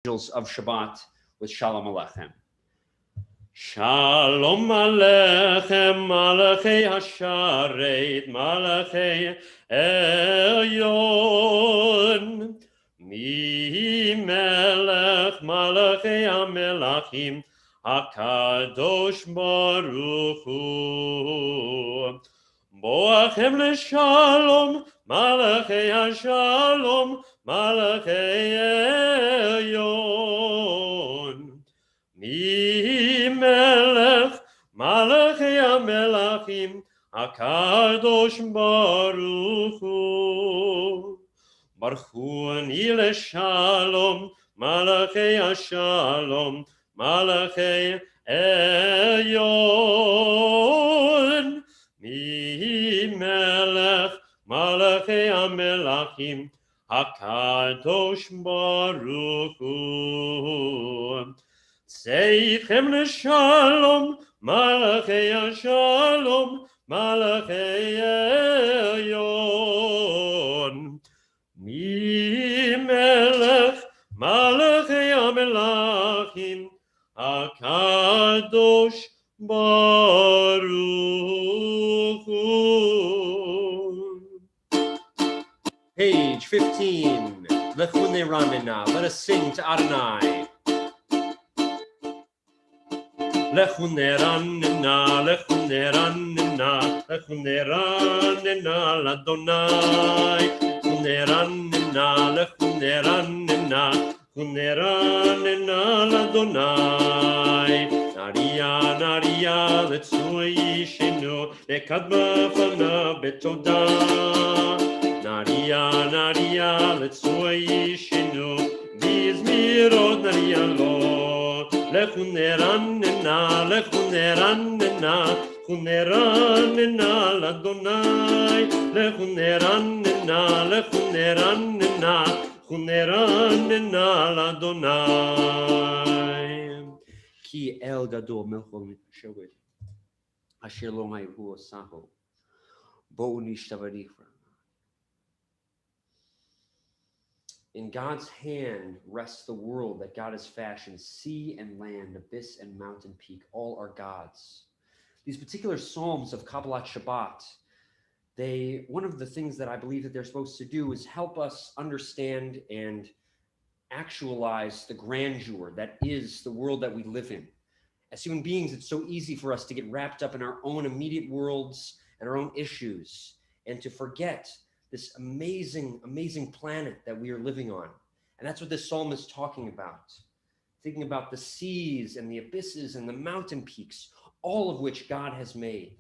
angels of Shabbat with Shalom Aleichem. Shalom Aleichem, Malachei Hasharet, Malachei Elyon. Mi Melech, Malachei HaMelachim, HaKadosh Baruch Hu. Boachem LeShalom, Malachei HaShalom, Malachei Elyon. Mi Melech, Malachei HaMelachim, HaKadosh Baruch Hu. Baruch Hu Ani LeShalom, Malachei HaShalom, Malachei Elyon. Mi Melech, Malachei HaMelachim, HaKadosh Baruch Hu. Tzeichem LeShalom, Malachei HaShalom, Malachei Elyon. Mi Melech, Malachei HaMelachim, HaKadosh Baruch Hu. Page 15. Lechune Ramina. Let us sing to Adonai. Lechune Ramina, Lechune Ramina, Lechune Ramina, Ladonai. Lechune Ramina, Lechune Ramina, Lechune Ramina, Ladonai. Naria, Naria, Letsui Shinu, Lekadma Fana Betoda. Naria, Naria, Letsui Shinu, Bizmirod Naria Lo. Lechuneranena, Lechuneranena, Chuneranena, Ladonai. Lechuneranena, Lechuneranena, Chuneranena, Ladonai. Ki el gadol melchol shoged, asher lo hayhu saho, bo nishtavarichra. In God's hand rests the world that God has fashioned, sea and land, abyss and mountain peak, all are God's. These particular psalms of Kabbalat Shabbat, one of the things that I believe that they're supposed to do is help us understand and actualize the grandeur that is the world that we live in. As human beings, it's so easy for us to get wrapped up in our own immediate worlds and our own issues and to forget this amazing, amazing planet that we are living on. And that's what this psalm is talking about. Thinking about the seas and the abysses and the mountain peaks, all of which God has made.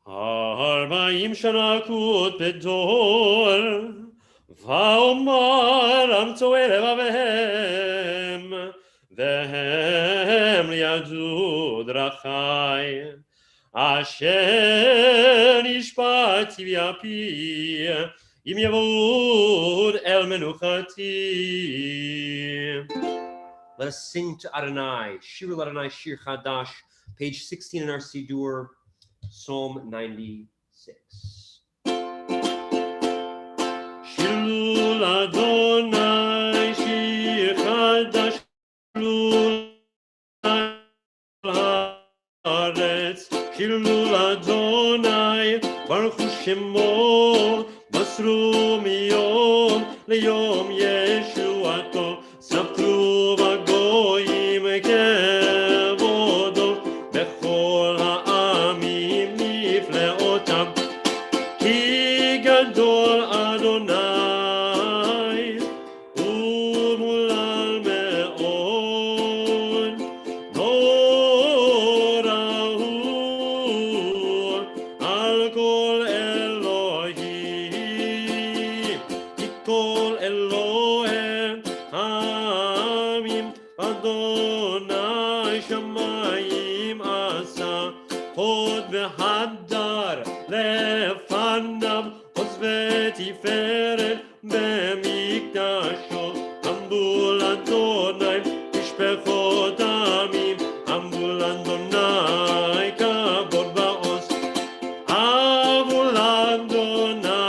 Arba'im shana kut bedor, va'omar amtoe levavehem, vehem liyadu drachai. Asher nishpati v'api, im yavod el menuchati. Let us sing to Adonai. Shir Adonai, Shir Chadash, page 16 in our Siddur, Psalm 96. Shir Adonai, Shir Chadash, Shilul Adonai, Baruch Hu Shemo, Basru miyom leyom Yeshuato, Sapru v'goyim kevodo, Bechol ha'amim nifleotam, Ki gadol Adonai, Umulal me'od, Hadar lefanav osveti feret b'mikdasho ambul Adonai mishpechot amim ambul Adonai kabod ba'os ambul Adonai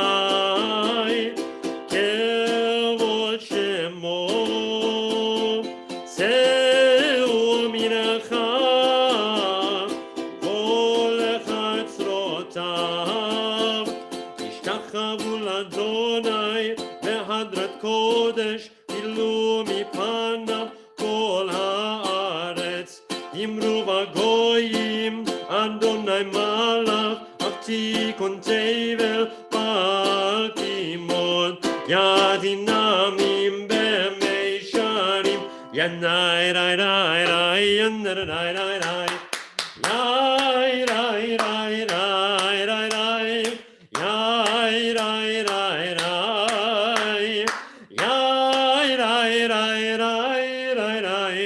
Adonai behadrat kodesh ilu mipanav kol haaretz imru vagoyim Adonai malach avtikon tevel bal timon yadinamim b'meisharim yanai rai rai rai yanai rai rai rai rai rai rai rai rai rai yai rai rai rai yai rai rai rai rai rai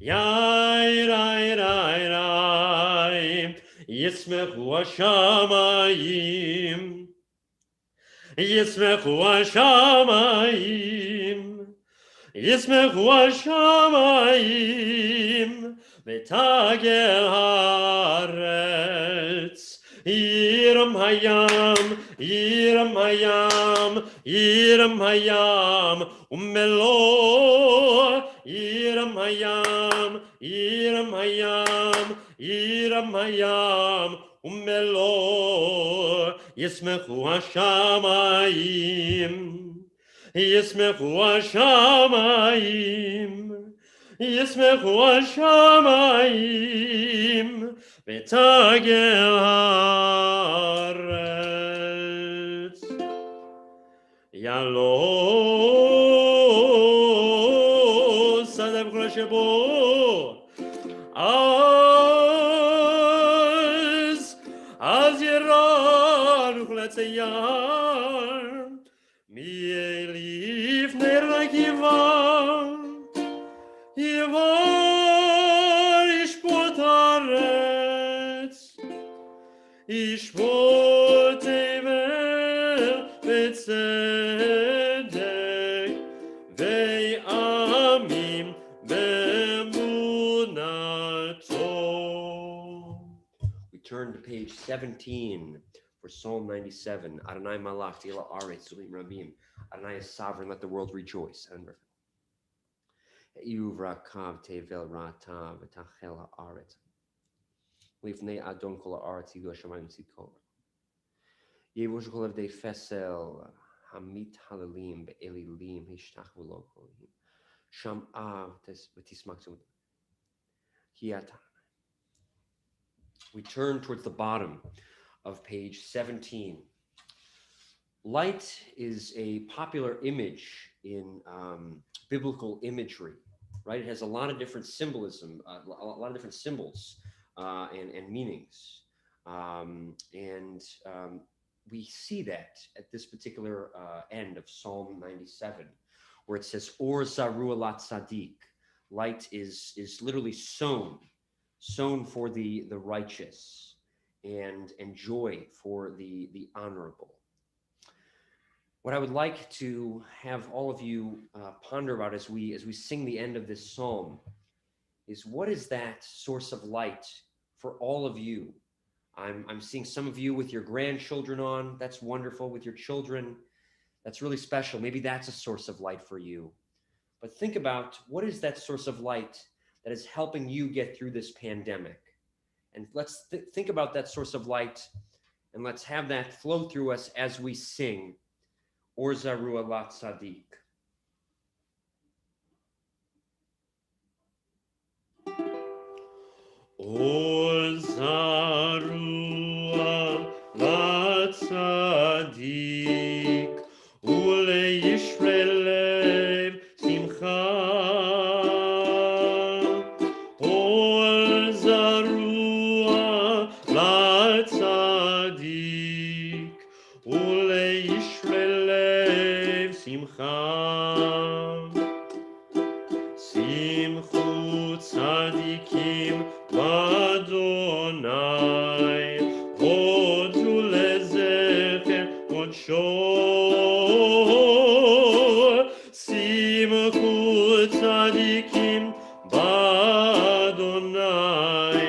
yai rai rai rai yismechu hashamayim yismechu hashamayim yismechu hashamayim v'tagel haaretz Yiram hayam, yiram hayam, yiram hayam, umelo. Yiram hayam, yiram hayam, yiram hayam, umelo. Yismechu hashamayim, yismechu hashamayim, yismechu hashamayim. V'tagel haaretz Yalo Sadam Kol Shebo Az Yeran Uchletzeyar Mi'elif Nernak Yivar Yishpot haaretz Yishpot tevel b'tzedek ve'amim b'emunato. We turn to page 17 for Psalm 97. Adonai malach tila aretz zulim rabim. Adonai is sovereign, let the world rejoice. Yuvrakav tevel ratav v'tachel haaretz. Lifnei Adon kol haaretz yigu hashamayim tzidko. Yevush kol avdei fesel hamit halalim be'elilim hishtachvu lo kolim. Sham av v'tismaktum hiyata. We turn towards the bottom of page 17. Light is a popular image in biblical imagery, right? It has a lot of different symbolism, a lot of different symbols and meanings. We see that at this particular end of Psalm 97, where it says, Or Zarua Lat Sadiq. Light is literally sown for the righteous, and joy for the honorable. What I would like to have all of you ponder about as we sing the end of this psalm is, what is that source of light for all of you? I'm seeing some of you with your grandchildren on. That's wonderful. With your children, that's really special. Maybe that's a source of light for you. But think about, what is that source of light that is helping you get through this pandemic? And let's think about that source of light, and let's have that flow through us as we sing Or Zarua Lat Sadiq. Or Zarua Lat Sadiq Ule Yisrael Simcha. Or Zarua Lat Sadiq Ule Yisrael Simcha. Simchu tzadikim Adonai, hodu lezecher kodsho. Simchu tzadikim Adonai,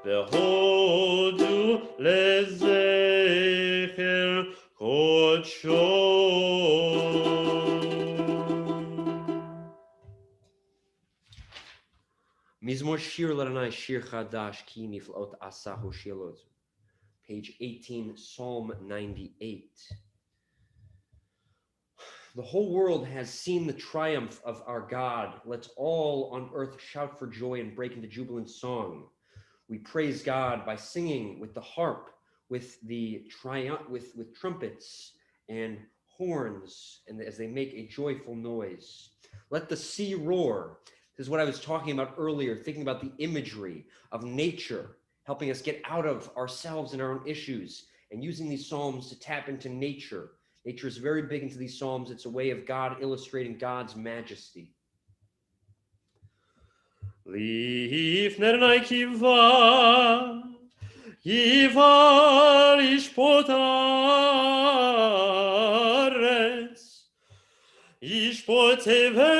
vehodu lezecher kodsho. Mizmor Shir L'Adonai Shir Chadash Ki Niflot Asahu Shilotu. Page 18, Psalm 98. The whole world has seen the triumph of our God. Let's all on earth shout for joy and break into jubilant song. We praise God by singing with the harp, with the with trumpets and horns, and as they make a joyful noise. Let the sea roar. This is what I was talking about earlier, thinking about the imagery of nature, helping us get out of ourselves and our own issues, and using these psalms to tap into nature. Nature is very big into these psalms. It's a way of God illustrating God's majesty. Lifner kiva, yivar ishpotaretz, ishpotever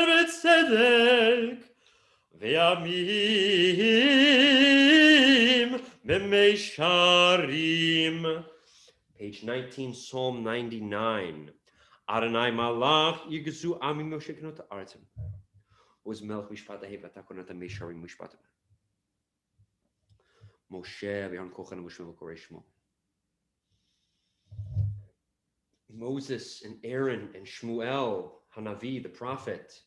betzedek, ve'amim b'meisharim. Page 19, Psalm 99. Adonai malach yigzu ami Moshe knot ha'aretzim. Oz melech mishpat ha'heva takonat ha'meisharim mishpat. Moshe v'yan kochen Moshe v'korei shmo. Moses and Aaron and Shmuel, Hanavi, the prophet,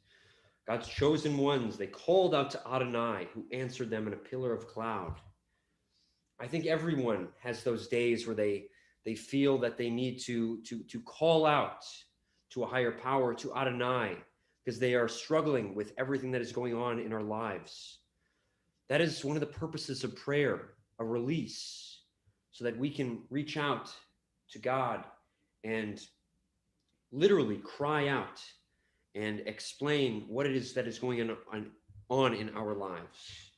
God's chosen ones, they called out to Adonai, who answered them in a pillar of cloud. I think everyone has those days where they feel that they need to call out to a higher power, to Adonai, because they are struggling with everything that is going on in our lives. That is one of the purposes of prayer, a release, so that we can reach out to God and literally cry out and explain what it is that is going on in our lives.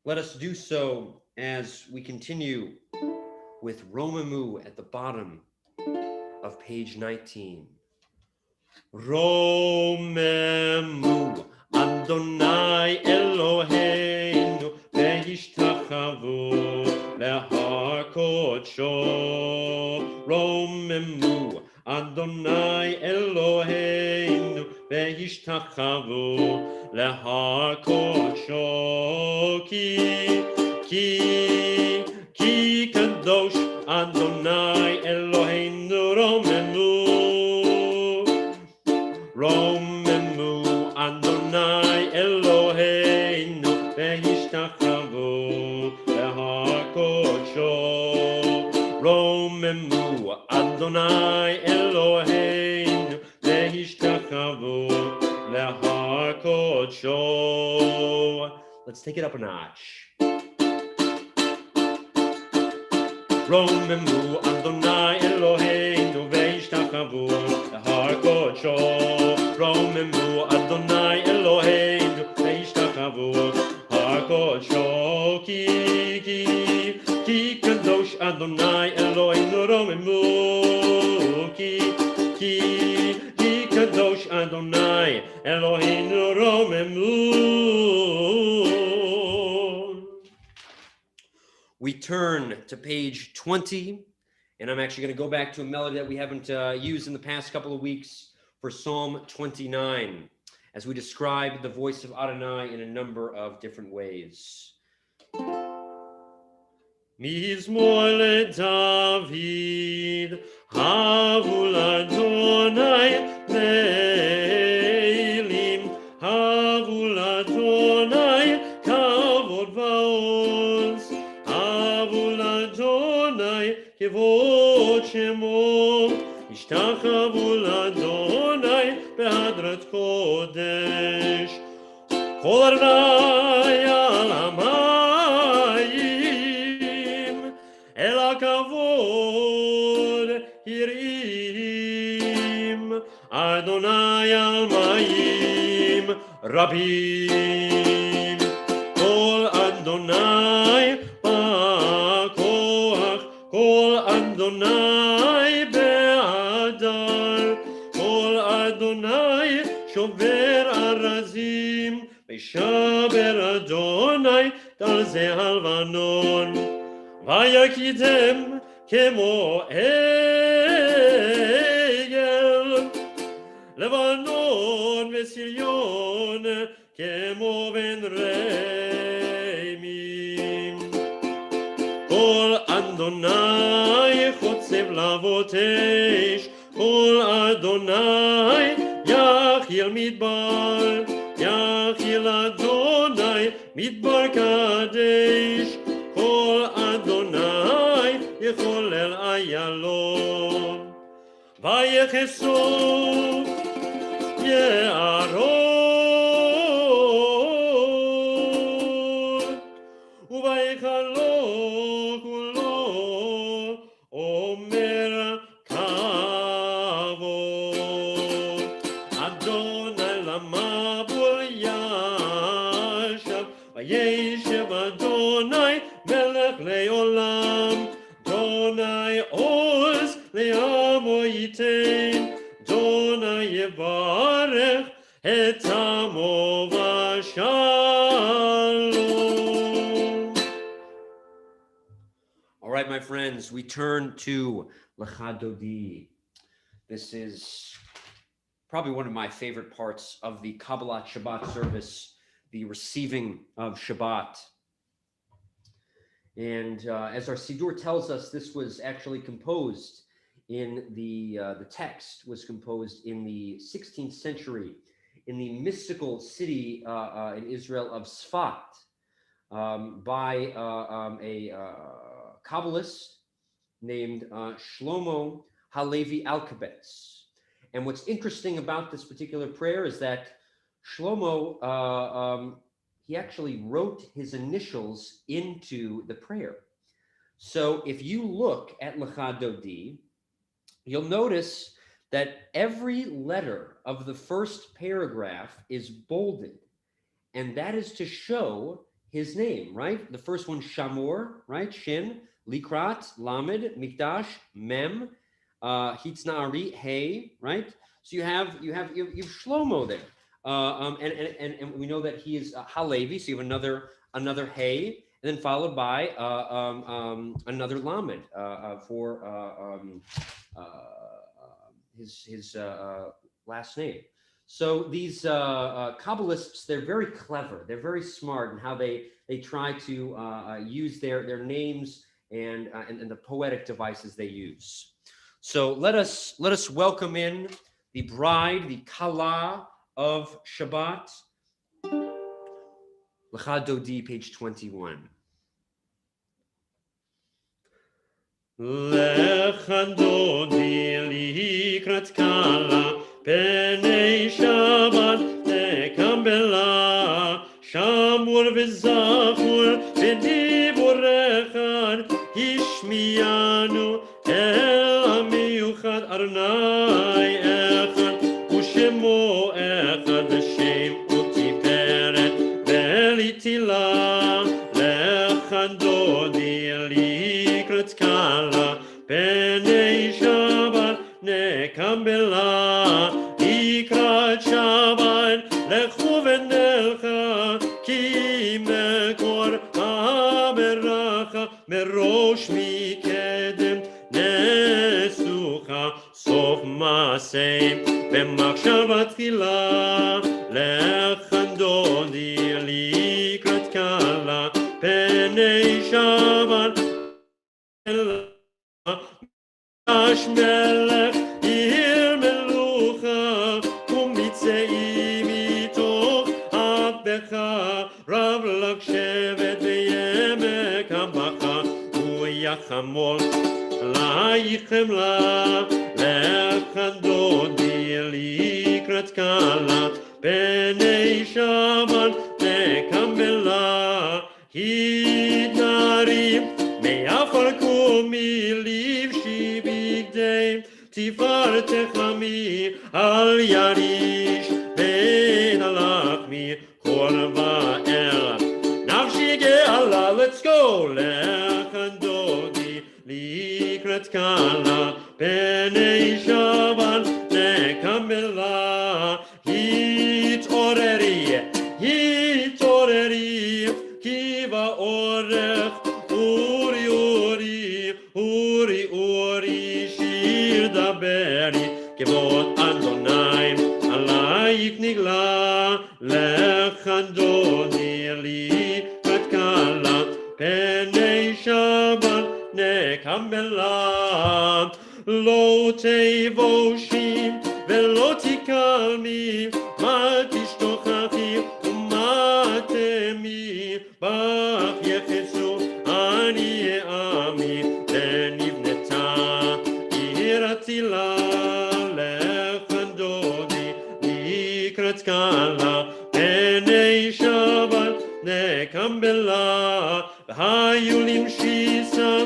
Let us do so as we continue with Romemu at the bottom of page 19. Romemu Adonai Eloheinu ve'yishtachavu lehar kodsho. Romemu Adonai Eloheinu ve'yishtachavu lehar kodsho. Ki kadosh Adonai Eloheinu Romemu Adonai Eloheinu ve'yishtachavu lehar kodsho. Romemu Adonai Eloheinu ve'yishtachavu lehar kodsho. Let's take it up a notch. Romemu Adonai Eloheinu ve'yishtachavu lehar kodsho. Romemu Adonai Eloheinu ve'yishtachavu lehar kodsho. Ki kadosh Adonai Eloheinu Romemu. Ki kadosh Adonai Eloheinu Romemu. We turn to page 20, and I'm actually going to go back to a melody that we haven't used in the past couple of weeks for Psalm 29, as we describe the voice of Adonai in a number of different ways. Mizmor leDavid, havu l'Adonai le'elim, havu l'Adonai kavod va'oz, havu l'Adonai kevod shemo, ishtachavu l'Adonai behadrat kodesh, kol Adonai al hamayim, el hakavod yirim, Adonai al mayim rabim, kol Adonai ba'koach, kol Adonai be'adar, kol Adonai shover arazim, ve'shaber Adonai tal ze halvanon, vayakidem kemo egel, Lebanon ve'Sirion kemo ben reimim, kol Adonai chotzev lavod kotesh, kol Adonai, yachil midbar, yachil Adonai, midbar kadesh, kol Adonai, yecholel ayalon, vayechesov, ye'aron, uvaychalo kulo, omer kavod, Adonai lamabul yashav, vayeshev Adonai melech leolam, Adonai oz le'amo yitein, Adonai yevarech et amo v'shalom. All right, my friends, we turn to Lecha Dodi. This is probably one of my favorite parts of the Kabbalat Shabbat service, the receiving of Shabbat. And as our Siddur tells us, this was actually composed in the text was composed in the 16th century in the mystical city in Israel of Sfat by a Kabbalist named Shlomo Halevi Alkabetz. And what's interesting about this particular prayer is that Shlomo, he actually wrote his initials into the prayer. So if you look at Lecha Dodi, you'll notice that every letter of the first paragraph is bolded, and that is to show his name, right? The first one, Shamor, right? Shin, Likrat, Lamed, Mikdash, Mem, Hitznari, Hey, right? So you have Shlomo there, and we know that he is Halevi. So you have another Hey, and then followed by another Lamed for his last name. So these Kabbalists, they're very clever. They're very smart in how they try to use their names and the poetic devices they use. So let us welcome in the bride, the Kala of Shabbat. Lecha Dodi, page 21. Lecha Dodi likrat Kala, Penei Shabbat tekambela, Shamur v'zachur v'dibur echad, Yishmiyanu el amiyuchad Arnai echad, Ushemo echad v'shem utiferet v'litila, Lecha Dodi likrat Kala, Penei Shabbat nekambela, Ikrat Shabbat lechu v'nelcha, Ki mekor haberacha, Merosh mikedem nesucha, Sof masei v'machshavat tchila, Lecha Dodi likrat Kala, Penei Shabbat Ash melech ir melucha, umitzei mitoch abdecha, Rav lak shevet v'yemek hamacha, uyachamol la'yichem la, Lecha Dodi likrat Kala, Penei Shabbat nekambela, Hidnarim me'afar kumiliv shibigdei, Tifartecha mi al yarish, Ben alachmi korva el, Nafshi ge'ala, let's go, Lecha Dodi likrat Kala, Penei Shabbat nekambela, Hitoreri, Kiva orech, Uri, Shir daberi, Kevod Adonai, Alayik nigla, Lecha Dodi likrat Kala, Penei Shabbat nekambela, לא תבושי ולא תקלמי, מה תשתוכחי ומה תמי, בך יחצו אני עמי, ונבנתה עיר עתילה, לכן דודי לקראת קלה, פני שבת נקמלה, והיו למשיסה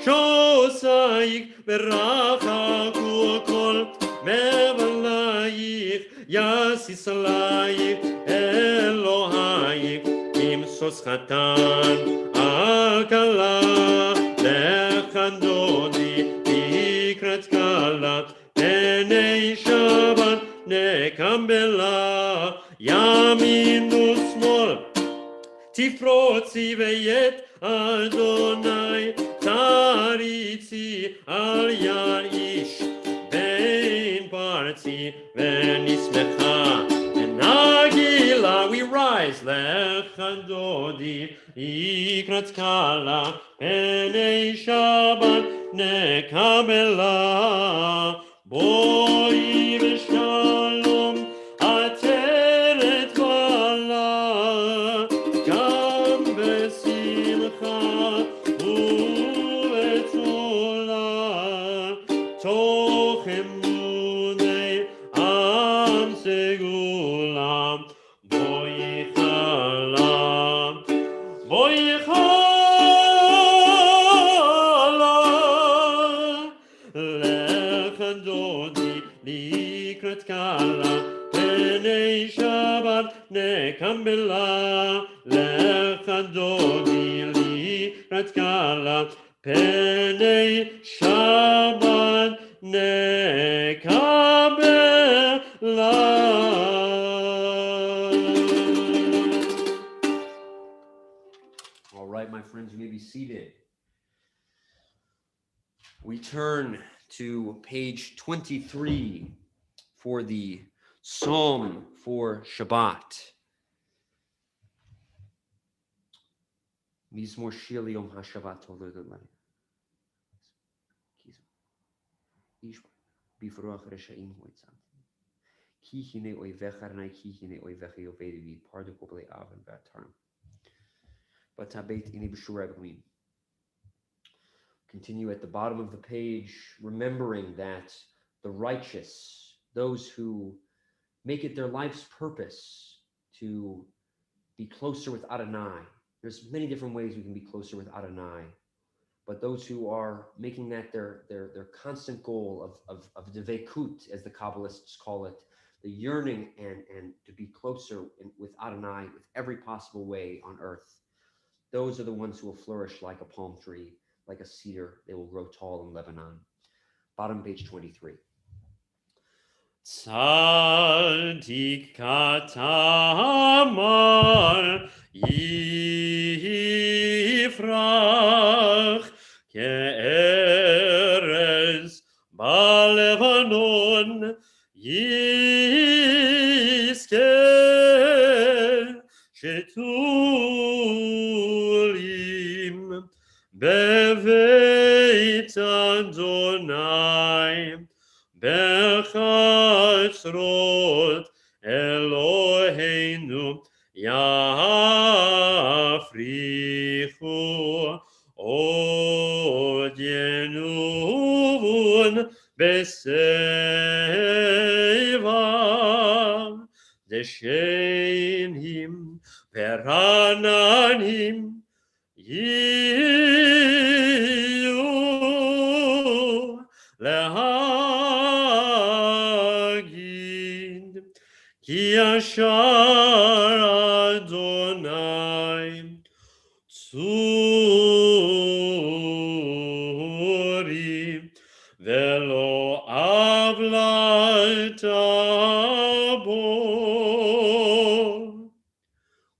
שוסייך ורחקו כל מבלייך, יסיס עלייך אלוהייך, כמשוש חתן על כלה, לכן דודי לקראת קלה, פני שבת נקמלה, ימין ושמאל תפרוצי וית אדוני תריצי, על יאיש בין פרצי ונשמחה ונגילה. We rise, לכן דודי לקראת קלה, פני שבת נקמלה, בואי בשלום עטרת קלה, גם בשמחה ובתולה, תוך אמוני עם סגולה, בואי חלה, בואי חלה, לכן דודי לקראת קלה, פני שבת נקמלה, לכן דודי לקראת קלה, פני שבת נקמלה. All right, my friends, you may be seated. We turn to page 23 for the Psalm for Shabbat. Mizmor Shir Yom HaShabbat Toleh Adonai. Ish bifroach reshaim hoitzam. Ki hine oivecha Adonai, ki hine oivecha yovedi vid pardu koblei aven v'atarim. Batabeit ini b'shurei b'gamim. Continue at the bottom of the page, remembering that the righteous, those who make it their life's purpose to be closer with Adonai. There's many different ways we can be closer with Adonai, but those who are making that their constant goal of devekut, as the Kabbalists call it, the yearning and to be closer with Adonai with every possible way on earth, those are the ones who will flourish like a palm tree, like a cedar. They will grow tall in Lebanon. Bottom page 23. Tzadik katamar yifrach ke'erez ba'levanon yizkeh shetulim beveit Adonai Bechatzrot Eloheinu Yafrichu Od Yenuvun Beseva Deshenim Perananim Yiyu Lehagid Ki Yashar Adonai Tzuri Velo Avlata Bo.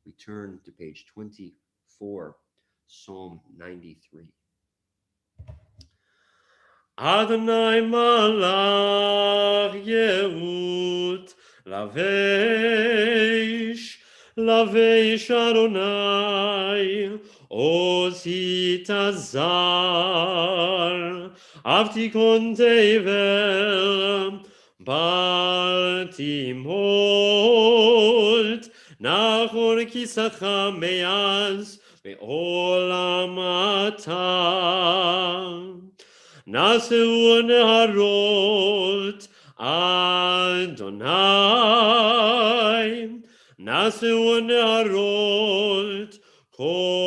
We turn to page 24, Psalm 93. Adonai malach Yehut Lavesh Adonai Oz Hitazar Avtikon tevel baltimot nachor kisacha meaz ve'olam ata naseu neharot Adonai naseu neharot kolam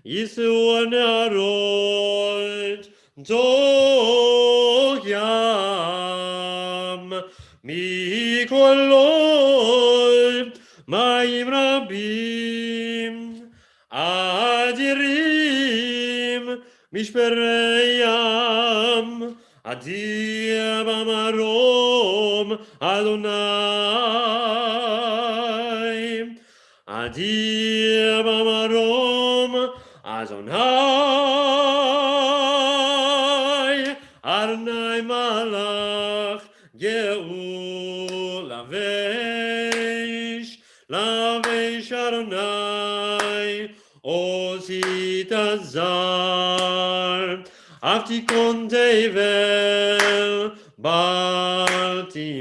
Yisu Narod Dogyam Mikoloi Maim Rabim Adirim Mishpereyam Adir Bamarom Adonai Adir Bamarom Adonai, Adonai Malach, Geul, Lavesh Adonai, Ozit Azar, Avtikon Tevel, Baltimore,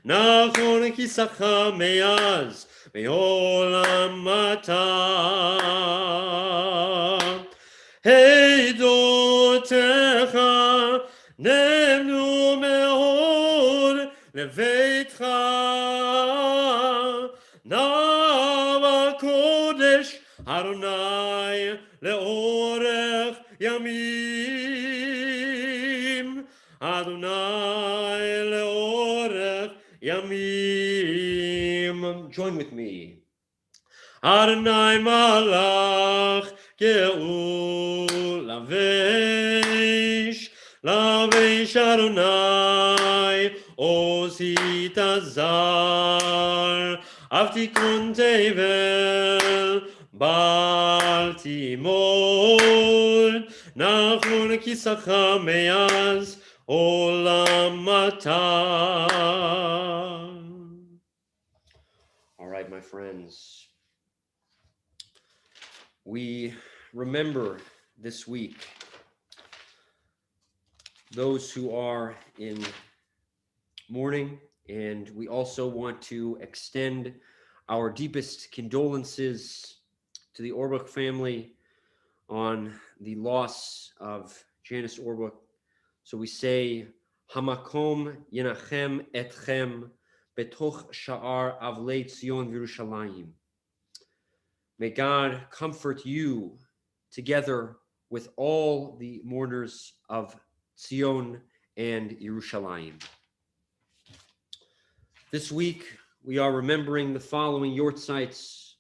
Nachon Kisacha Meaz, Ve'olam ata Heidotecha Nemnu me'or Leveitcha Nava Kodesh Adonai Le'orech Yamim Adonai Le'orech Yamim. Join with me. Adonai Malach Geul Lavesh Adonai Ozit Azar Avtikon Tevel Baltimore Nachon Kisacha Meaz Olam ata. All right, my friends. We remember this week those who are in mourning, and we also want to extend our deepest condolences to the Orbach family on the loss of Janice Orbach. So we say, Hamakom Yenachem Etchem Betoch Sha'ar Avlei Tzion V'Yerushalayim. May God comfort you together with all the mourners of Zion and Yerushalayim. This week, we are remembering the following Yortzites: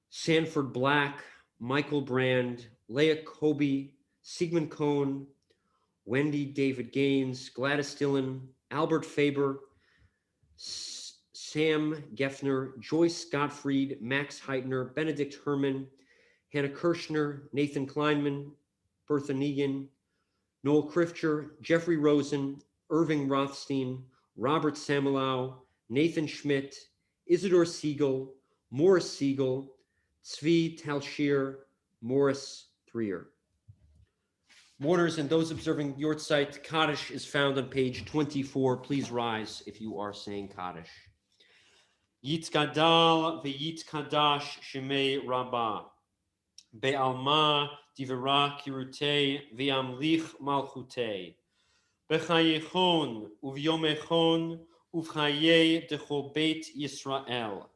Sanford Black, Michael Brand, Leah Kobe, Sigmund Cohn, Wendy David Gaines, Gladys Dillon, Albert Faber, Sam Geffner, Joyce Gottfried, Max Heitner, Benedict Herman, Hannah Kirshner, Nathan Kleinman, Bertha Negan, Noel Krifcher, Jeffrey Rosen, Irving Rothstein, Robert Samulau, Nathan Schmidt, Isidore Siegel, Morris Siegel, Tzvi Talshir, Morris Threer. Mourners and those observing Yortzeit, Kaddish is found on page 24. Please rise if you are saying Kaddish. Yitzgadal v'yitzkadash shemei Rabbah. Be'alma divera kirutei v'amlich malchutei. B'chayechon uv'yomechon uv'chayei dechol beit Yisrael.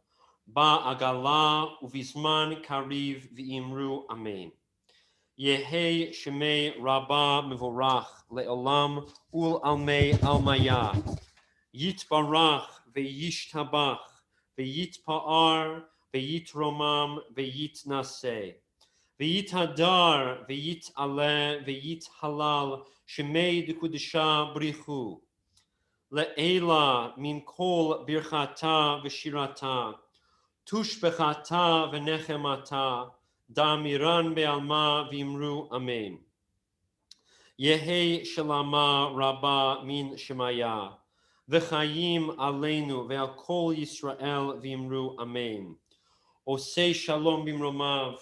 Ba'agala uv'izman kariv v'imru amen. Yehei shemei Rabbah mevorach le'olam ul almei almaya. Yitbarach ve'yishtabach ve'yitpa'ar ve'yitromam ve'yitnaseh. Ve'yithadar ve'yit'aleh ve'yithalal shemei dekudesha brichu. Le'ela min kol birchata ve'shirata. Tushbechata ve'nechemata. Damiran be'alma v'imru amen. Yehei shalama rabba min shemaya. V'chayim aleinu ve'al kol Yisrael v'imru amen. Osei shalom bimromav.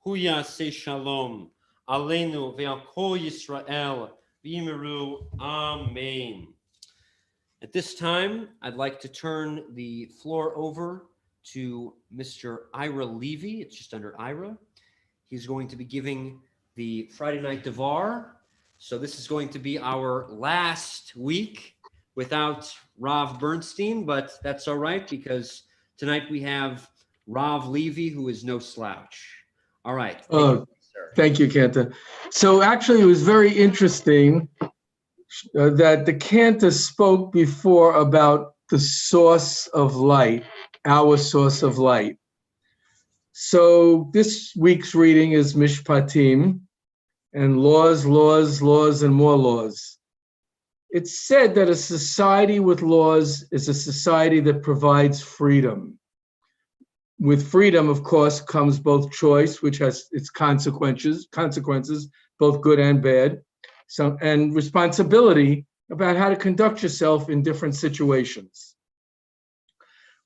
hu yaseh shalom aleinu ve'al kol Yisrael v'yimeru. Amen. At this time, I'd like to turn the floor over to Mr. Ira Levy. It's just under Ira. He's going to be giving the Friday Night Devar. So this is going to be our last week without Rav Bernstein, but that's all right because tonight we have Rav Levy, who is no slouch. All right. Take it away, sir. Thank you, Kanta. So actually, it was very interesting that the Kanta spoke before about the source of light, our source of light. So this week's reading is Mishpatim, and laws, laws, laws, and more laws. It's said that a society with laws is a society that provides freedom. With freedom, of course, comes both choice, which has its consequences, both good and bad, and responsibility about how to conduct yourself in different situations.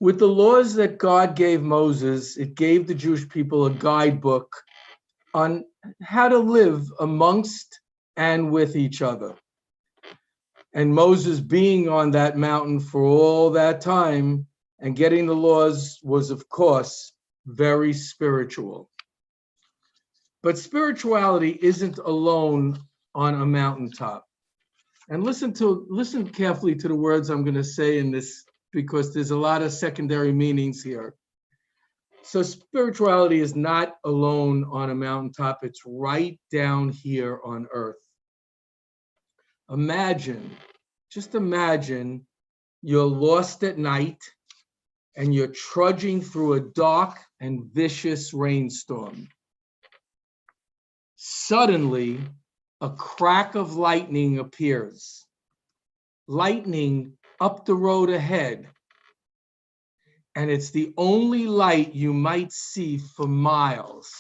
With the laws that God gave Moses, it gave the Jewish people a guidebook on how to live amongst and with each other. And Moses being on that mountain for all that time and getting the laws was, of course, very spiritual. But spirituality isn't alone on a mountaintop. And listen carefully to the words I'm going to say in this, because there's a lot of secondary meanings here. So spirituality is not alone on a mountaintop. It's right down here on earth. Just imagine you're lost at night and you're trudging through a dark and vicious rainstorm. Suddenly, a crack of lightning appears. Lightning up the road ahead. And it's the only light you might see for miles.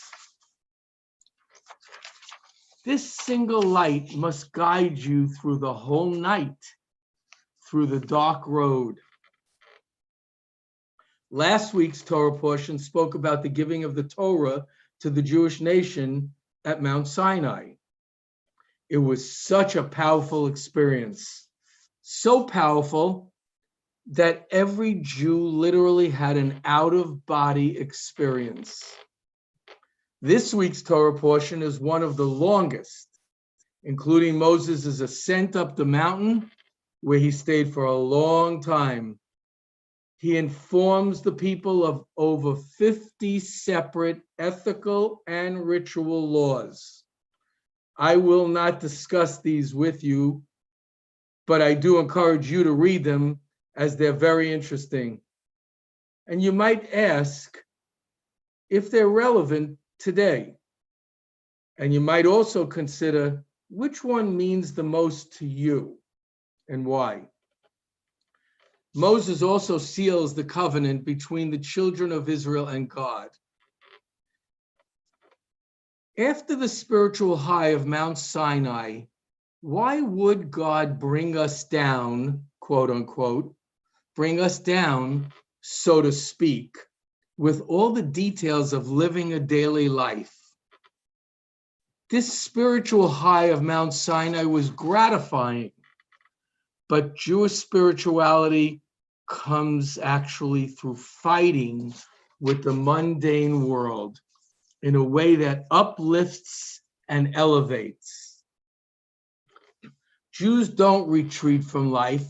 This single light must guide you through the whole night, through the dark road. Last week's Torah portion spoke about the giving of the Torah to the Jewish nation at Mount Sinai. It was such a powerful experience, so powerful that every Jew literally had an out-of-body experience. This week's Torah portion is one of the longest, including Moses' ascent up the mountain, where he stayed for a long time. He informs the people of over 50 separate ethical and ritual laws. I will not discuss these with you, but I do encourage you to read them as they're very interesting. And you might ask if they're relevant today. And you might also consider which one means the most to you and why. Moses also seals the covenant between the children of Israel and God. After the spiritual high of Mount Sinai, why would God bring us down, quote unquote, bring us down, so to speak, with all the details of living a daily life? This spiritual high of Mount Sinai was gratifying, but Jewish spirituality comes actually through fighting with the mundane world in a way that uplifts and elevates. Jews don't retreat from life,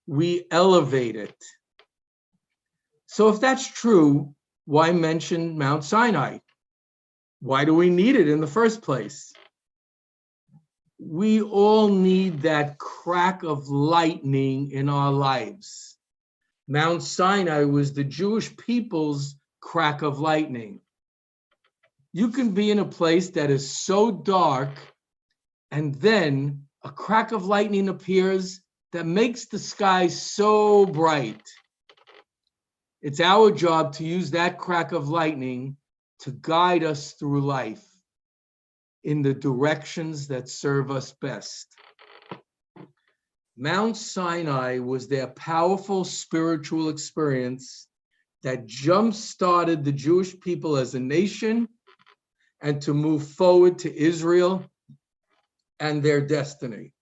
we elevate it. So if that's true, why mention Mount Sinai? Why do we need it in the first place? We all need that crack of lightning in our lives. Mount Sinai was the Jewish people's crack of lightning. You can be in a place that is so dark, and then a crack of lightning appears that makes the sky so bright. It's our job to use that crack of lightning to guide us through life in the directions that serve us best. Mount Sinai was their powerful spiritual experience that jump-started the Jewish people as a nation and to move forward to Israel and their destiny.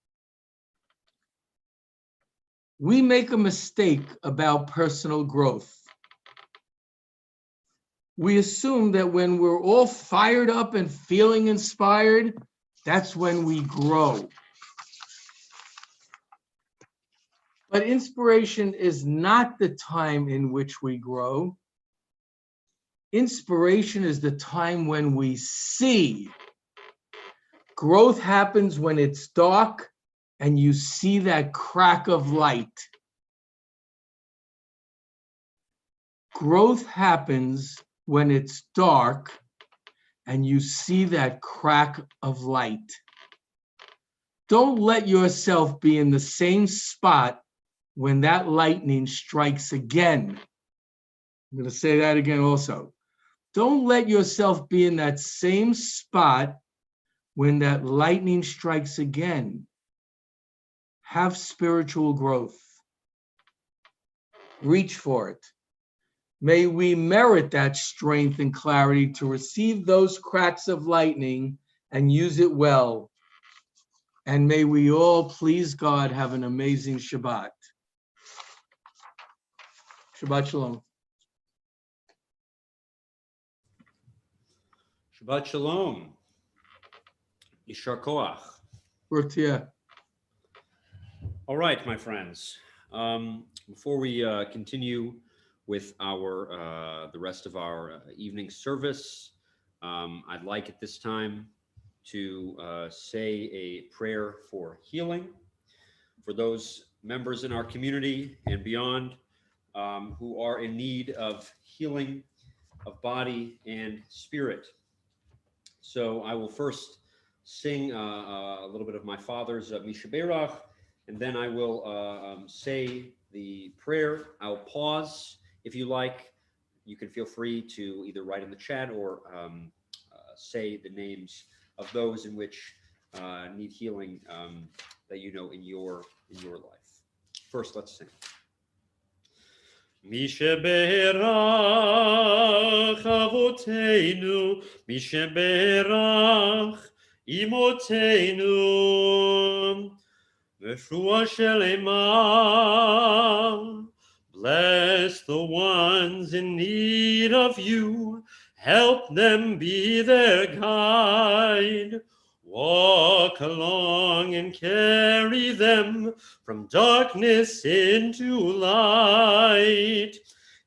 We make a mistake about personal growth. We assume that when we're all fired up and feeling inspired, that's when we grow. But inspiration is not the time in which we grow. Inspiration is the time when we see. Growth happens when it's dark and you see that crack of light. Growth happens when it's dark and you see that crack of light. Don't let yourself be in the same spot when that lightning strikes again. I'm going to say that again also. Don't let yourself be in that same spot when that lightning strikes again. Have spiritual growth. Reach for it. May we merit that strength and clarity to receive those cracks of lightning and use it well. And may we all, please God, have an amazing Shabbat. Shabbat Shalom. Shabbat Shalom. Yishar Koach. Rutia. All right, my friends. Before we continue with our the rest of our evening service, I'd like at this time to say a prayer for healing for those members in our community and beyond who are in need of healing of body and spirit. So I will first sing a little bit of my father's Misha Berach, and then I will say the prayer. I'll pause if you like. You can feel free to either write in the chat or say the names of those in which need healing that you know in your life. First, let's sing. Misha Berach Avoteinu, Misha Berach Imoteinu, Refuah Shelema. Bless the ones in need of you, help them be their guide. Walk along and carry them from darkness into light.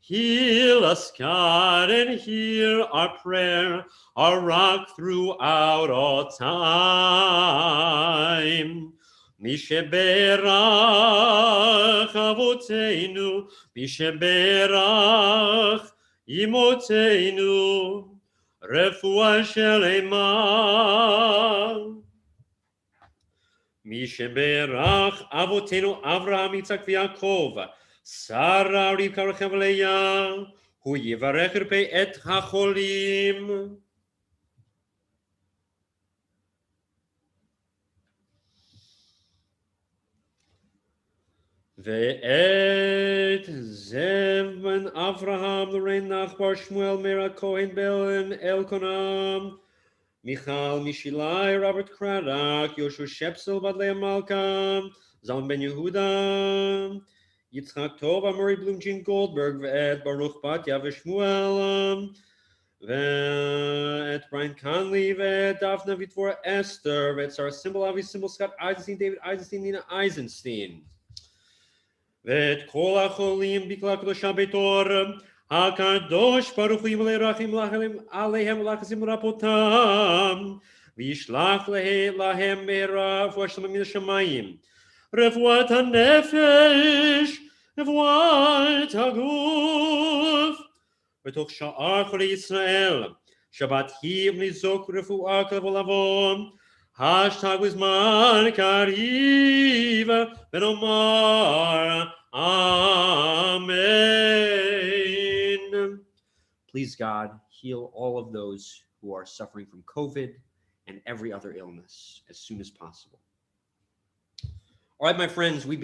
Heal us, God, and hear our prayer, our rock throughout all time. Misha Berach Avoteinu, Misha Berach Imoteinu, Refuah Shelema. Misha Berach Avoteinu Avraham Yitzhak v'Yaakov, Sarah Rivka Rachel v'Leah, Hu yivarech irpei et hacholim. Ve'et Zev ben Avraham, Lorraine Nachbar, Shmuel, Mera Cohen, Ben Elkonam, Michal Mishilai, Robert Craddock, Yoshua Shepsel, Badlea Malkam, Zalman Ben Yehuda, Yitzchak Tova, Murray Bloom, Jean Goldberg, Ve'et Baruch Batya, Ve'Shmuel, Ve'et Brian Conley, Ve'et Daphne Vitvora Esther, Ve'et Sarah Simbel, Avi Simbel, Scott Eisenstein, David Eisenstein, Nina Eisenstein. ואת כל החולים בכלל קדושה בית אור, הקדוש ברוך הוא ימלא רחמים עליהם ולחסים ולרפאותם, וישלח להם מהרה רפואה שלמה מן השמיים, רפואת הנפש, רפואת הגוף, בתוך שאר חולי ישראל, שבת היא לזעוק רפואה כלבוא לבוא, השתג בזמן קריב ונאמר Amen. Please, God, heal all of those who are suffering from COVID and every other illness as soon as possible. All right, my friends, we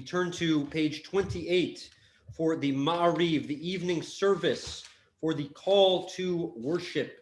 turn to page 28 for the Ma'ariv, the evening service, for the call to worship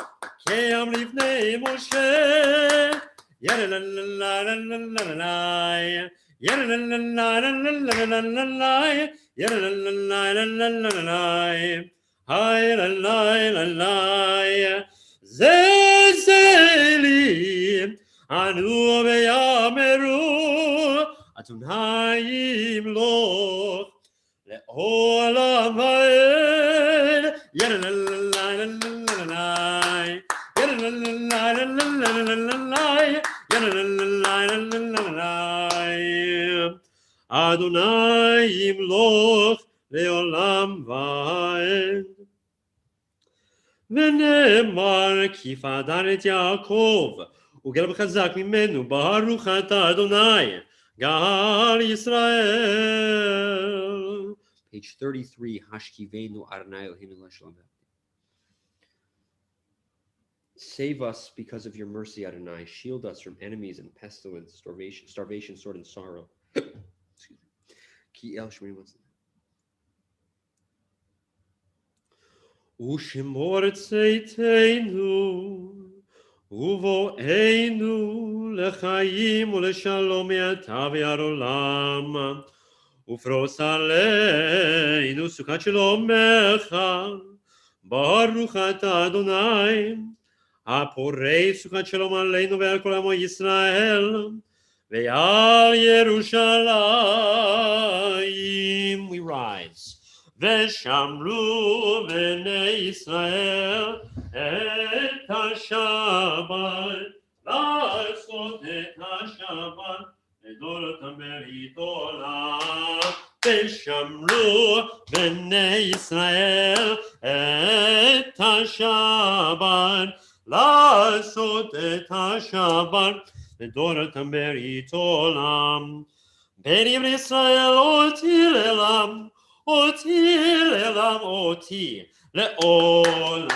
Moshe. Yadalalalalalalai. Yadalalalalalalai. Yadalalalalalalai. Hayalalalai. Zezeli. Anu ve'yameru. Adonai yimloch. Le'olam ha'ed. Yadalalalalalalai. Adonai yimloch leolam va'ed. ונאמר כי פאדר את יעקב וגל חזק ממנו ברוך אתה אדוני גאל ישראל. Page 33, Hashkivenu Adonai Eloheinu L'Shalom. Save us because of your mercy, Adonai. Shield us from enemies and pestilence, starvation, sword, and sorrow. Excuse me. Ki el shmini wants ושמור צאתנו ובואנו לחיים ולשלום מעתה ועד עולם ופרוס עלינו סוכת שלומך ברוך אתה אדוני הפורס סוכת שלום עלינו ועל כל עמו ישראל ועל ירושלים. We rise. ושמרו בני ישראל את השבת, לעשות את השבת לדורותם ברית עולם. ושמרו בני ישראל את השבת, לעשות את השבת לדורותם ברית עולם. בני ישראל אותי לעולם, אותי לעולם, אותי לעולם.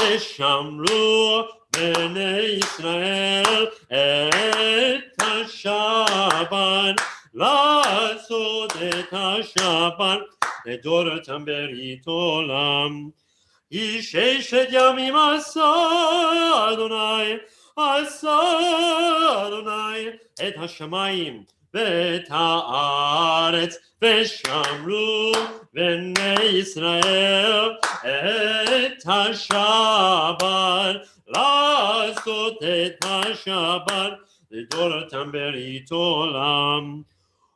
ושמרו בני ישראל את השבת, לעשות את השבת לדורותם ברית עולם. איש ששת ימים עשה אדוני, עשה אדוני את השמיים ואת הארץ. ושמרו בני ישראל את השבת, לעשות את השבת לדורותם ברית עולם.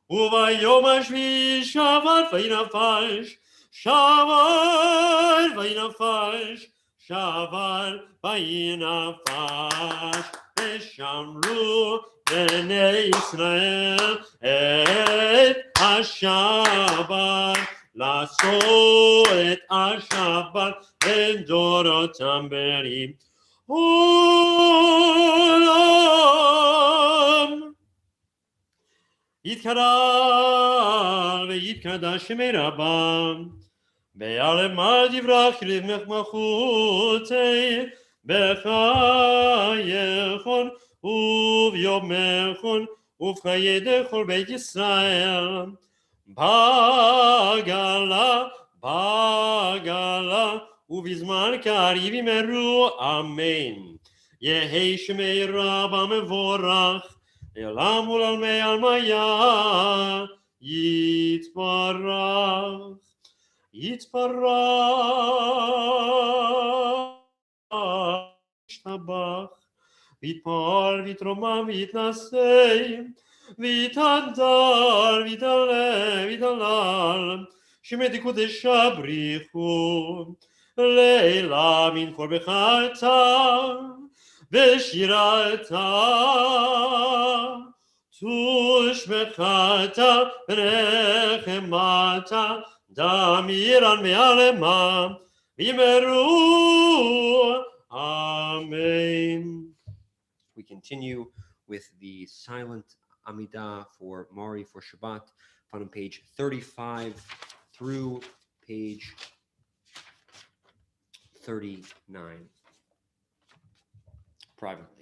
וביום השביעי שבת וינפש, שבת וינפש, שבת וינפש. ושמרו בני ישראל את השבת, לעשות את השבת לדורותם ברית עולם. יתקרא ויתקדש שמי רבם, בעלמא דברך לבנך מלכותי, בחייכון וביומכון ובחיי דכל בית ישראל. בגלה, בגלה, ובזמן קריב יאמרו אמן. יהי שמי רבא מבורך, לעולם ולעולמי עלמיה יתברך. יתברך, ישתבח, ויתפאר ויתרומם ויתנשא, ויתהדר ויתעלה ויתהלל, שמי קודשא בריחו, לילה מן קורבנך ושירת תושבחת ונחמת דמירן מעלמה ויאמרו Amen. We continue with the silent Amidah for Mari for Shabbat, found on page 35 through page 39. Privately.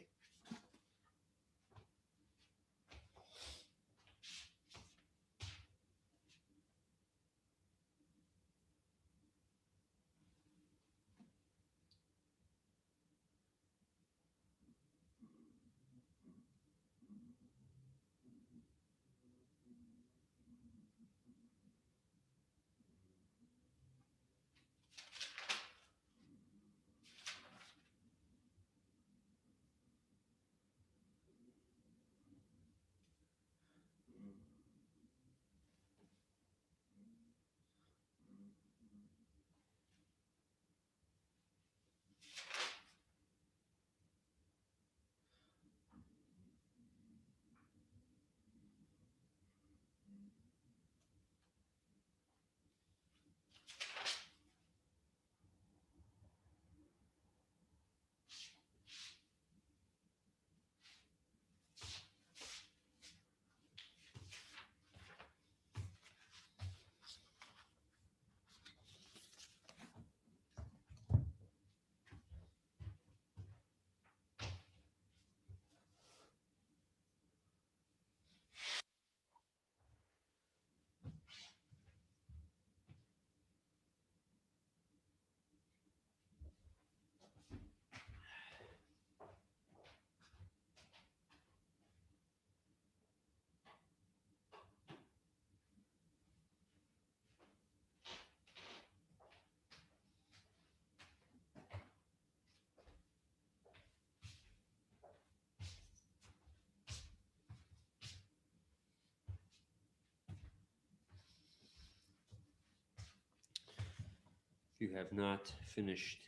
you have not finished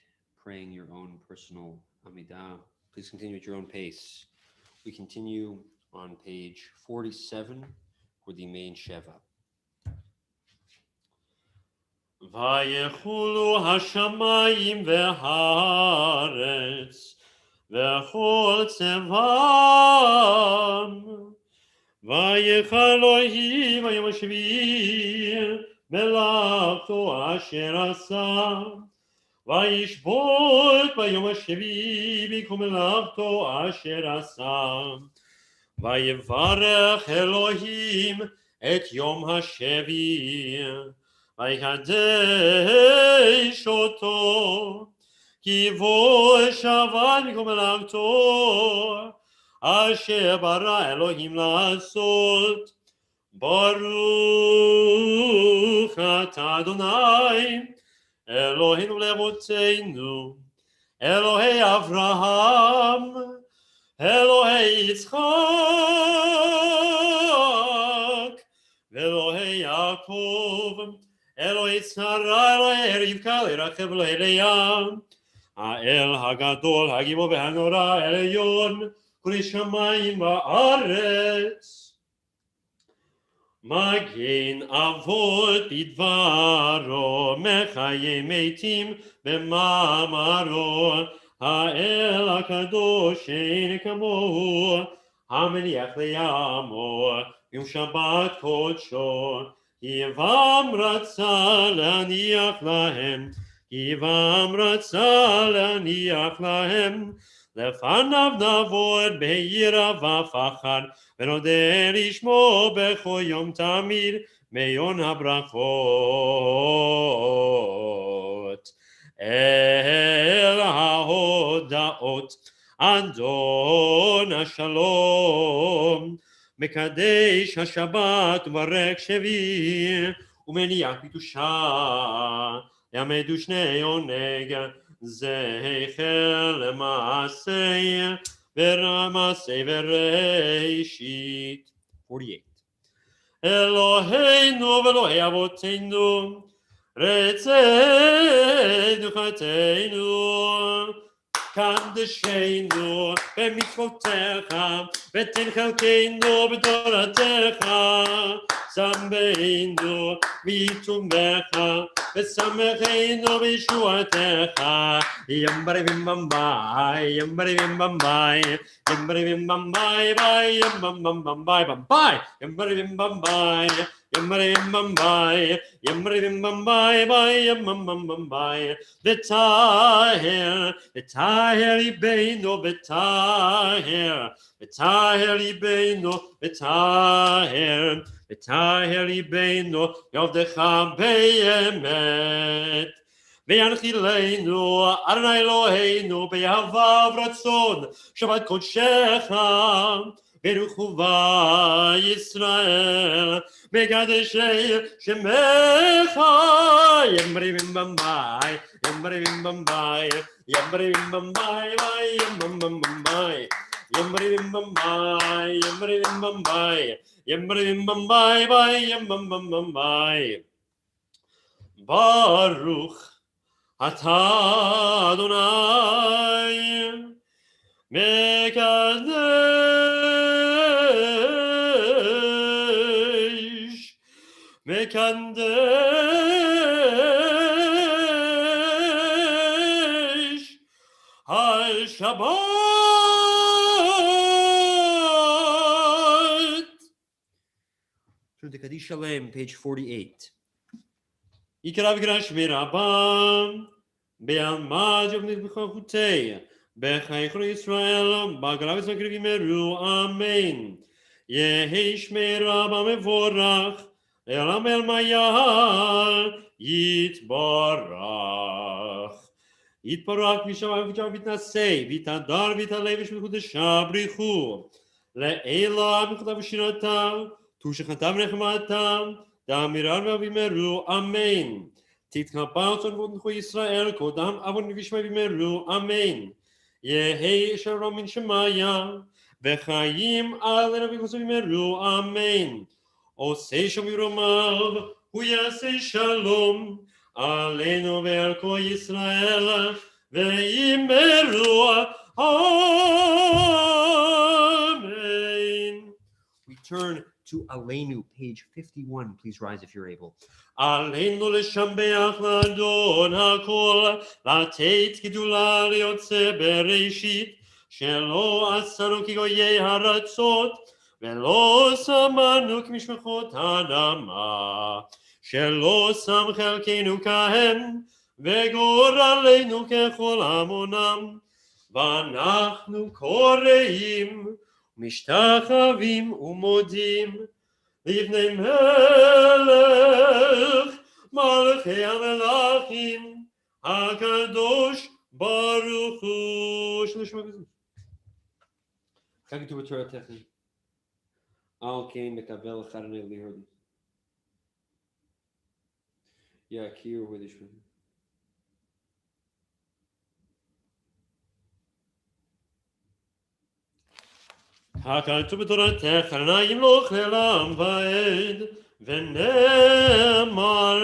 praying your own personal Amidah, please continue at your own pace. We continue on page 47 for the main Sheva. ויחולו השמיים והארץ וכל צבאם ויחל אלוהים ביום השביעי מלאכתו אשר עשה וישבות ביום השביעי בכל מלאכתו אשר עשה ויברך אלוהים את יום השביעי ויקדש אותו כי בו שבת מכל מלאכתו אשר ברא אלוהים לעשות. ברוך אתה אדוני אלוהינו לאבותינו אלוהי אברהם אלוהי יצחק ואלוהי יעקב אלוהי שרה אלוהי רבקה אלוהי רחל אלוהי לאה האל הגדול הגיבור והנורא העליון כולי שמיים וארץ מגן אבות בדברו מחיי מתים במאמרו האל הקדוש אין כמוהו המניח לעמו יום שבת קודשו יבם רצה להניח להם יבם רצה להניח להם לפניו נעבוד ביראה ופחד ונודה לשמו בכל יום תמיד מעיון הברכות אל ההודעות אדון השלום מקדש השבת וברך שביעי ומניח קדושה יעמדו שני עונג זכר למעשה ורמעשה וראשית. 48. אלוהינו ואלוהי אבותינו רצנו חטאינו קדשנו במצוותיך ותן חלקנו בתורתך שמנו ביתומך ושמחנו בישועתך ימברים במבאי ימברים במבאי ימברים במבאי ביי ימברים במבאי במבאי ימברים במבאי ימרים במבאי ימרים במבאי ביי ימרים במבאי ותאהר ותאהר ליבנו ותאהר ותאהר ליבנו ותאהר ותאהר ליבנו יעבדך באמת וינחילנו אדוני אלוהינו באהבה ורצון שבת קודשך ברחובה ישראל מקדשי שמך ימרים במבאי ימרים במבאי ימרים במבאי ימרים במבאי ימרים במבאי ימרים במבאי ימרים במבאי ימרים במבאי ברוך אתה אדוני מקדש השבת. To the Kaddish Shalem, page 48. יקרא וקרא שמי רבם בעלמד יבנית בחוכותי בחייכו ישראל בגלה וזמקריב ימרו אמן יהי שמי רבם מבורך לעולם אל מיה יתברך יתברך וישמע ותשמע ויתנשא ויתהדר ויתעלה ושמי קודשה בריחו לעילה מחותה ושירתה תושכתה ונחמתה דאמירן ואבימרו אמן תתקבל צונבו ישראל קודם אבון וישמע וימרו אמן יהי שלום מן שמיה וחיים עלינו ויחוסו וימרו אמן עושה שלום ירומיו הוא יעשה שלום עלינו ועל כל ישראל, ואמרו אמן. We turn to Aleinu, page 51. Please rise if you're able. עלינו לשבח לאדון הכל, לתת גדולה ליוצא בראשית, שלא עשנו כגויי הארצות, ולא שמנו כמשפחות האדמה, שלא שם חלקנו כהם, וגורלנו ככל עמונם, ואנחנו קוראים, משתחווים ומודים, לפני מלך מלכי המלכים הקדוש ברוך הוא. כך כתוב בתורתך. על כן מקבל אחד עיני ליהודי. יכיר וישמע. הכתוב בתורתך, אדוני ימלוך לעולם ועד, ונאמר,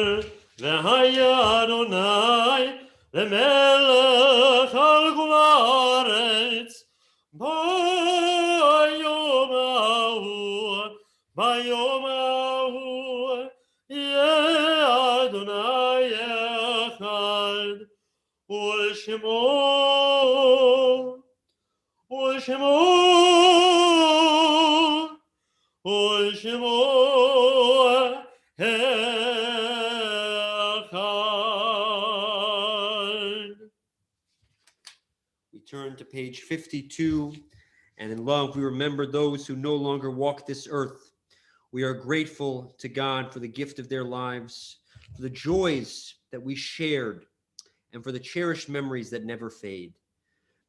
והיה אדוני למלך על כל הארץ, ביום ההוא, יהיה אדוני אחד, ולשמו אחד. We turn to page 52, and in love, we remember those who no longer walk this earth. We are grateful to God for the gift of their lives, for the joys that we shared, and for the cherished memories that never fade.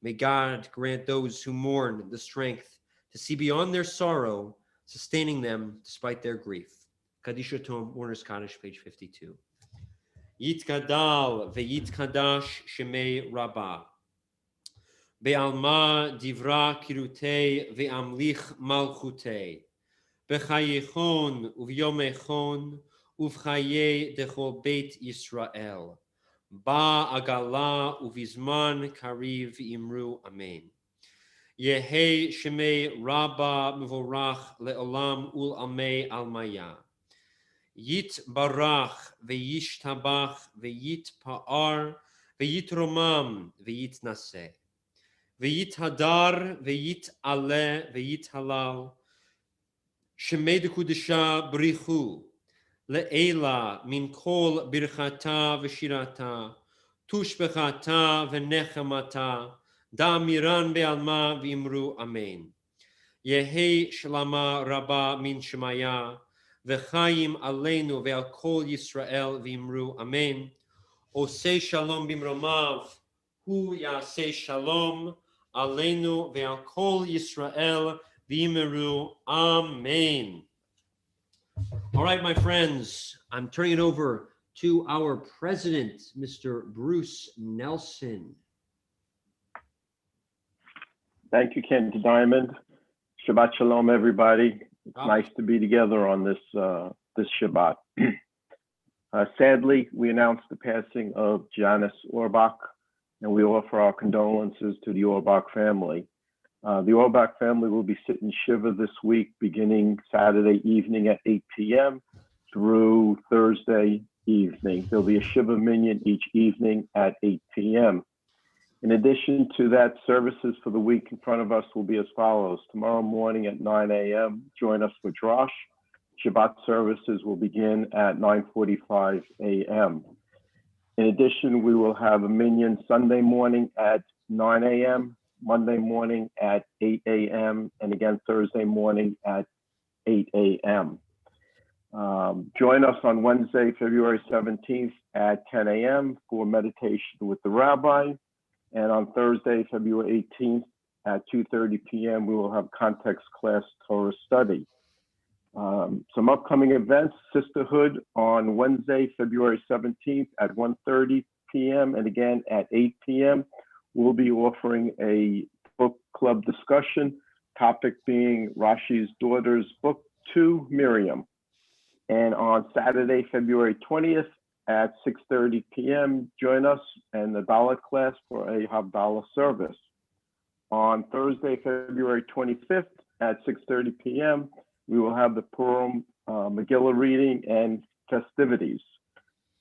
May God grant those who mourn the strength to see beyond their sorrow, sustaining them despite their grief. Kaddish Tom, Warner's Kaddish, page 52. יתגדל ויתקדש שמי רבה. בעלמא דברה קירותי ואמליך מלכותי. בחייכון וביומכון ובחיי דכל בית ישראל. בא עגלה ובזמן קריב אמרו אמן. יהי שמי רבה מבורך לעולם ולעמי עלמיה. יתברך וישתבח ויתפאר ויתרומם ויתנשא. ויתהדר ויתעלה ויתהלל. שמי דקודשה בריחו. לעילה מן כל ברכתה ושירתה, תושבחתה ונחמתה, דאמירן בעלמא ואמרו אמן. יהי שלמה רבה מן שמיה, וחיים עלינו ועל כל ישראל ואמרו אמן. עושה שלום במרומיו, הוא יעשה שלום עלינו ועל כל ישראל ואמרו אמן. All right, my friends, I'm turning it over to our president, Mr. Bruce Nelson. Thank you, Ken Diamond. Shabbat Shalom, everybody. It's nice to be together on this Shabbat. Sadly, we announced the passing of Janice Orbach, and we offer our condolences to the Orbach family. The Orbach family will be sitting Shiva this week, beginning Saturday evening at 8 p.m. through Thursday evening. There'll be a Shiva minyan each evening at 8 p.m. In addition to that, services for the week in front of us will be as follows. Tomorrow morning at 9 a.m., join us for Drosh. Shabbat services will begin at 9:45 a.m. In addition, we will have a minyan Sunday morning at 9 a.m., Monday morning at 8 a.m., and again Thursday morning at 8 a.m. Join us on Wednesday, February 17th at 10 a.m. for meditation with the rabbi. And on Thursday, February 18th at 2:30 p.m., we will have context class Torah study. Some upcoming events: Sisterhood on Wednesday, February 17th at 1:30 p.m. and again at 8 p.m. We'll be offering a book club discussion, topic being Rashi's daughter's book, To Miriam. And on Saturday, February 20th at 6:30 p.m. Join us in the Dalit class for a Havdalah service. On Thursday, February 25th at 6:30 p.m., we will have the Purim Megillah reading and festivities.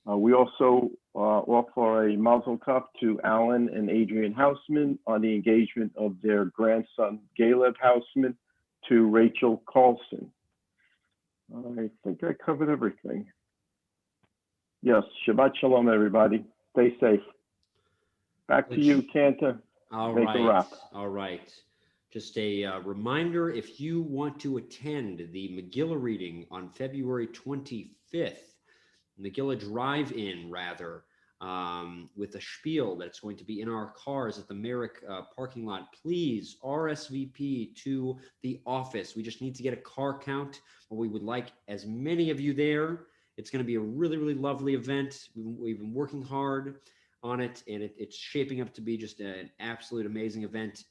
We also offer a mazel tov to Alan and Adrian Hausman on the engagement of their grandson, Caleb Hausman, to Rachel Carlson. I think I covered everything. Yes, Shabbat Shalom, everybody. Stay safe. Back to you, Kanta. All Make a wrap. All right. Just a reminder, if you want to attend the Megillah reading on February 25th, Megillah Drive-In, rather, with a spiel that's going to be in our cars at the Merrick parking lot, please RSVP to the office. We just need to get a car count, but we would like as many of you there. It's going to be a really, really lovely event. We've been working hard on it, and it's shaping up to be just an absolute amazing event.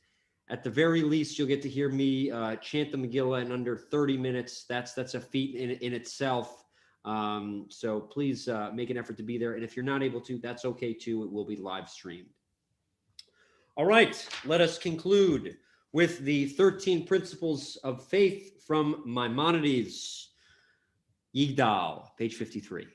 At the very least, you'll get to hear me chant the Megillah in under 30 minutes. That's a feat in itself. So please make an effort to be there. And if you're not able to, that's okay too. It will be live streamed. All right, let us conclude with the 13 principles of faith from Maimonides. Yigdal, page 53.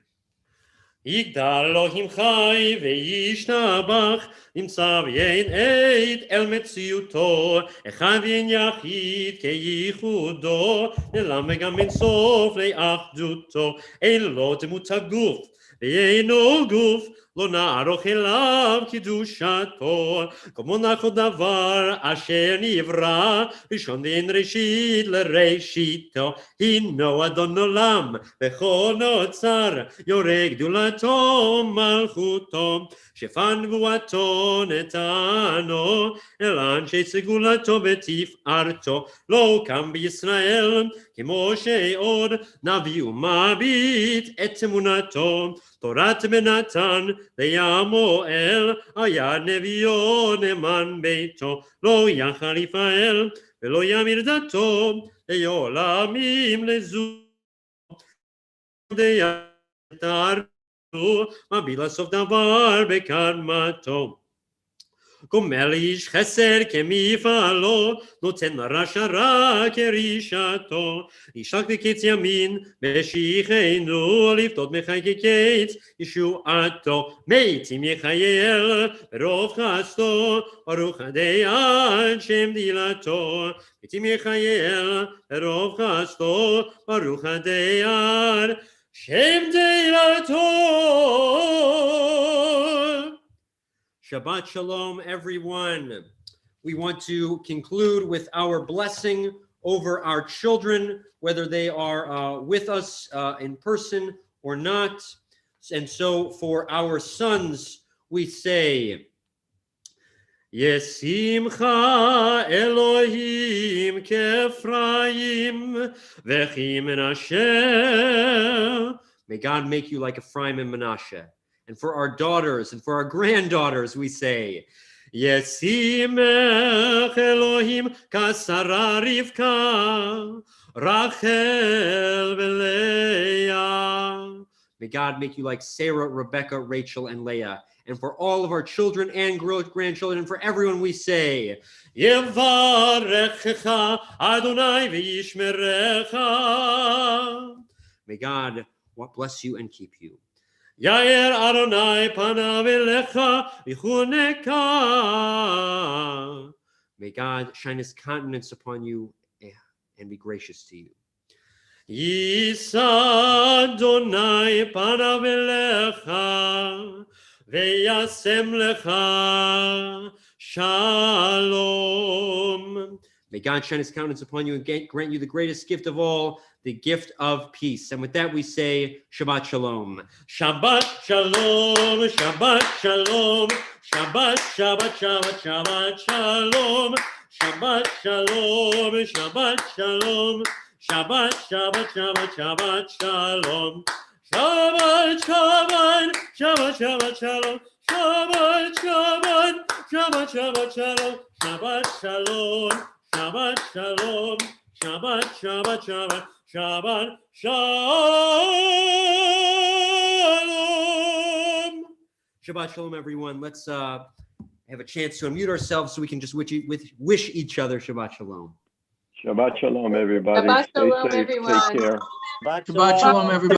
יגדל אלוהים חי וישתבח, נמצא ואין עד אל מציאותו, אחד ואין יחיד כייחודו, נעלם וגם אין סוף לאחדותו, אין לו דמות הגוף ואינו גוף, לא נערוך אליו קדושתו, כמו נכל דבר אשר נברא, ראשון ואין ראשית לראשיתו, הינו אדון עולם וכל נוצר, יורה גדולתו מלכותו, שפע נבואתו נתנו, אל אנשי סגולתו ותפארתו, לא קם בישראל כמו שעוד נביא ומביט את אמונתו, תורת בנתן לימואל, היה נביאו נאמן ביתו, לא יחריף האל ולא ימיר דתו, לעולמים לזו דיתרו, מביא לסוף דבר בקדמתו. גומל איש חסר כמפעלו, נותן לרשע רע כרישתו, ישלח בקץ ימין בשיחנו, לפדות מחי כקץ ישועתו, מתים יחייל ברוב חסדו, ברוך הדיין שם דילתו, מתים יחייל ברוב חסדו, ברוך הדיין שם דילתו. Shabbat Shalom, everyone. We want to conclude with our blessing over our children, whether they are with us in person or not. And so for our sons, we say, Yesimcha Elohim Kefraim V'chi Menashe. May God make you like Ephraim and Menashe. And for our daughters and for our granddaughters, we say, Yesimech Elohim kasara Rivka, Rachel v'Leah. May God make you like Sarah, Rebecca, Rachel, and Leah. And for all of our children and grandchildren, and for everyone, we say, Yevarechecha Adonai v'yishmerecha. May God bless you and keep you. Yair Adonai panav elecha v'chuneka. May God shine his countenance upon you and be gracious to you. Yisa Adonai panav elecha v'yasem lecha shalom. May God shine his countenance upon you and grant you the greatest gift of all, the gift of peace. And with that we say, Shabbat Shalom. Shabbat Shalom, Shabbat Shalom, Shabbat, Shabbat, Shabbat, Shabbat Shalom, Shabbat Shalom, Shabbat Shalom, Shabbat, Shabbat, Shabbat, Shabbat Shalom, Shabbat, Shabbat, Shabbat, Shabbat Shalom, Shabbat, Shabbat, Shabbat, Shabbat Shalom, Shabbat Shalom, Shabbat Shalom, Shabbat, Shabbat, Shabbat, Shabbat Shalom. Shabbat Shalom, everyone. Let's have a chance to unmute ourselves so we can just wish each other Shabbat Shalom. Shabbat Shalom, everybody. Shabbat Stay Shalom, safe. everyone. Take care. Shabbat Shalom, everybody.